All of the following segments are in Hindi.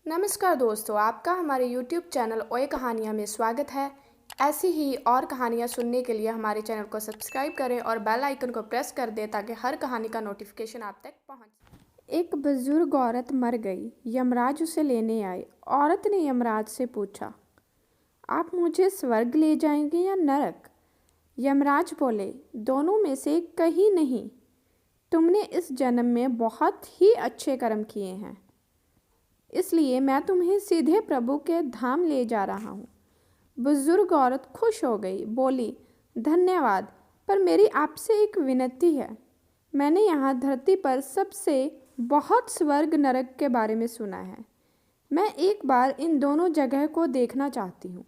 नमस्कार दोस्तों, आपका हमारे YouTube चैनल ओए कहानियाँ में स्वागत है। ऐसी ही और कहानियाँ सुनने के लिए हमारे चैनल को सब्सक्राइब करें और बेल आइकन को प्रेस कर दें ताकि हर कहानी का नोटिफिकेशन आप तक पहुँचे। एक बुजुर्ग औरत मर गई। यमराज उसे लेने आए। औरत ने यमराज से पूछा, आप मुझे स्वर्ग ले जाएंगे या नरक? यमराज बोले, दोनों में से कहीं नहीं। तुमने इस जन्म में बहुत ही अच्छे कर्म किए हैं, इसलिए मैं तुम्हें सीधे प्रभु के धाम ले जा रहा हूँ। बुजुर्ग औरत खुश हो गई, बोली, धन्यवाद, पर मेरी आपसे एक विनती है। मैंने यहाँ धरती पर सबसे बहुत स्वर्ग नरक के बारे में सुना है। मैं एक बार इन दोनों जगह को देखना चाहती हूँ।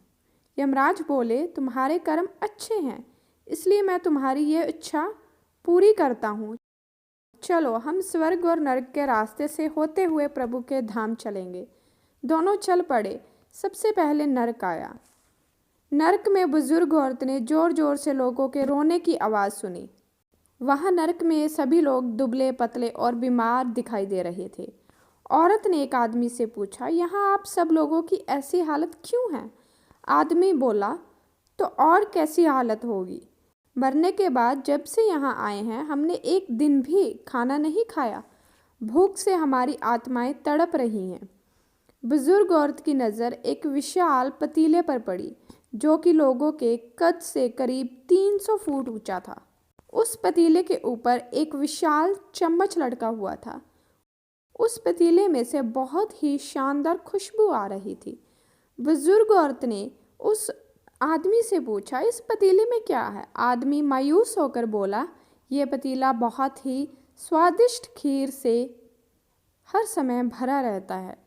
यमराज बोले, तुम्हारे कर्म अच्छे हैं, इसलिए मैं तुम्हारी ये इच्छा पूरी करता हूँ। चलो, हम स्वर्ग और नरक के रास्ते से होते हुए प्रभु के धाम चलेंगे। दोनों चल पड़े। सबसे पहले नरक आया। नरक में बुजुर्ग औरत ने जोर जोर से लोगों के रोने की आवाज़ सुनी। वहाँ नरक में सभी लोग दुबले पतले और बीमार दिखाई दे रहे थे। औरत ने एक आदमी से पूछा, यहाँ आप सब लोगों की ऐसी हालत क्यों है? आदमी बोला, तो और कैसी हालत होगी? मरने के बाद जब से यहाँ आए हैं हमने एक दिन भी खाना नहीं खाया। भूख से हमारी आत्माएं तड़प रही हैं। बुजुर्ग औरत की नज़र एक विशाल पतीले पर पड़ी, जो कि लोगों के कद से करीब 300 फुट ऊंचा था। उस पतीले के ऊपर एक विशाल चम्मच लटका हुआ था। उस पतीले में से बहुत ही शानदार खुशबू आ रही थी। बुजुर्ग औरत ने उस आदमी से पूछा, इस पतीले में क्या है? आदमी मायूस होकर बोला, यह पतीला बहुत ही स्वादिष्ट खीर से हर समय भरा रहता है।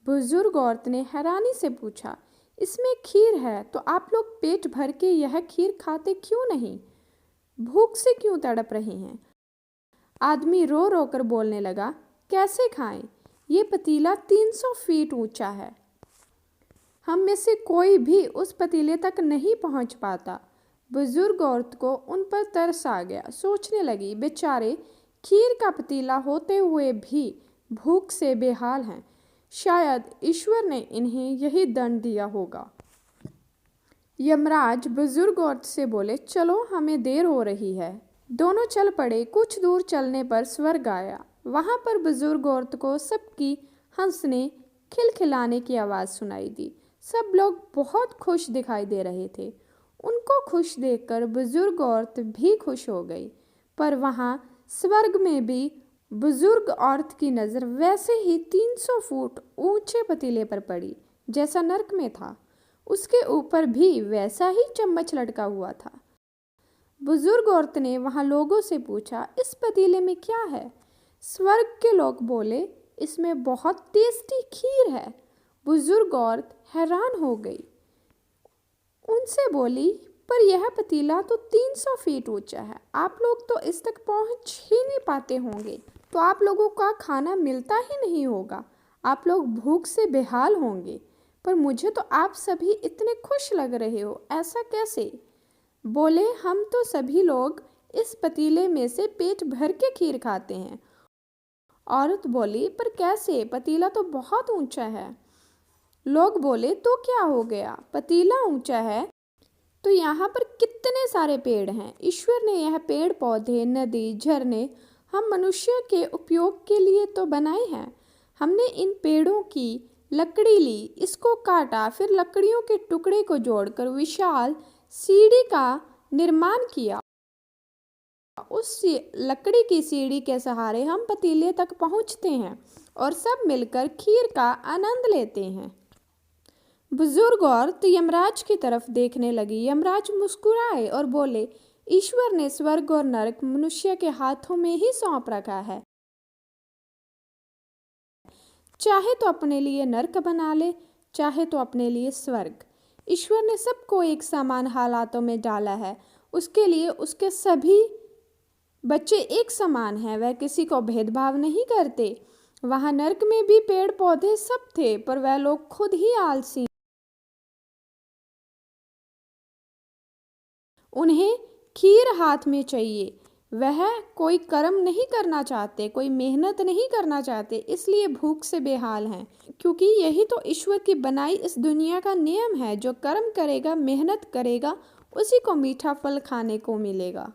बुजुर्ग औरत ने हैरानी से पूछा, इसमें खीर है तो आप लोग पेट भर के यह खीर खाते क्यों नहीं? भूख से क्यों तड़प रही हैं? आदमी रो रो कर बोलने लगा, कैसे खाएं? ये पतीला 300 फीट ऊंचा है। हम में से कोई भी उस पतीले तक नहीं पहुंच पाता। बुजुर्ग औरत को उन पर तरस आ गया। सोचने लगी, बेचारे खीर का पतीला होते हुए भी भूख से बेहाल हैं। शायद ईश्वर ने इन्हें यही दंड दिया होगा। यमराज बुजुर्ग औरत से बोले, चलो, हमें देर हो रही है। दोनों चल पड़े। कुछ दूर चलने पर स्वर्ग आया। वहाँ पर बुजुर्ग औरत को सबकी हंसने खिलखिलाने की आवाज़ सुनाई दी। सब लोग बहुत खुश दिखाई दे रहे थे। उनको खुश देखकर बुजुर्ग औरत भी खुश हो गई। पर वहाँ स्वर्ग में भी बुजुर्ग औरत की नज़र वैसे ही 300 फुट ऊंचे पतीले पर पड़ी जैसा नरक में था। उसके ऊपर भी वैसा ही चम्मच लटका हुआ था। बुजुर्ग औरत ने वहाँ लोगों से पूछा, इस पतीले में क्या है? स्वर्ग के लोग बोले, इसमें बहुत टेस्टी खीर है। बुजुर्ग औरत हैरान हो गई। उनसे बोली, पर यह पतीला तो 300 फीट ऊंचा है। आप लोग तो इस तक पहुंच ही नहीं पाते होंगे, तो आप लोगों का खाना मिलता ही नहीं होगा। आप लोग भूख से बेहाल होंगे। पर मुझे तो आप सभी इतने खुश लग रहे हो, ऐसा कैसे? बोले, हम तो सभी लोग इस पतीले में से पेट भर के खीर खाते हैं। औरत बोली, पर कैसे? पतीला तो बहुत ऊंचा है। लोग बोले, तो क्या हो गया? पतीला ऊंचा है तो यहाँ पर कितने सारे पेड़ हैं। ईश्वर ने यह पेड़ पौधे, नदी, झरने हम मनुष्य के उपयोग के लिए तो बनाए हैं। हमने इन पेड़ों की लकड़ी ली, इसको काटा, फिर लकड़ियों के टुकड़े को जोड़कर विशाल सीढ़ी का निर्माण किया। उस लकड़ी की सीढ़ी के सहारे हम पतीले तक पहुँचते हैं और सब मिलकर खीर का आनंद लेते हैं। बुजुर्ग औरत यमराज की तरफ देखने लगी। यमराज मुस्कुराए और बोले, ईश्वर ने स्वर्ग और नरक मनुष्य के हाथों में ही सौंप रखा है। चाहे तो अपने लिए नरक बना ले, चाहे तो अपने लिए स्वर्ग। ईश्वर ने सबको एक समान हालातों में डाला है। उसके लिए उसके सभी बच्चे एक समान हैं। वह किसी को भेदभाव नहीं करते। वहाँ नरक में भी पेड़ पौधे सब थे, पर वह लोग खुद ही आलसी। उन्हें खीर हाथ में चाहिए। वह कोई कर्म नहीं करना चाहते, कोई मेहनत नहीं करना चाहते, इसलिए भूख से बेहाल हैं। क्योंकि यही तो ईश्वर की बनाई इस दुनिया का नियम है, जो कर्म करेगा, मेहनत करेगा, उसी को मीठा फल खाने को मिलेगा।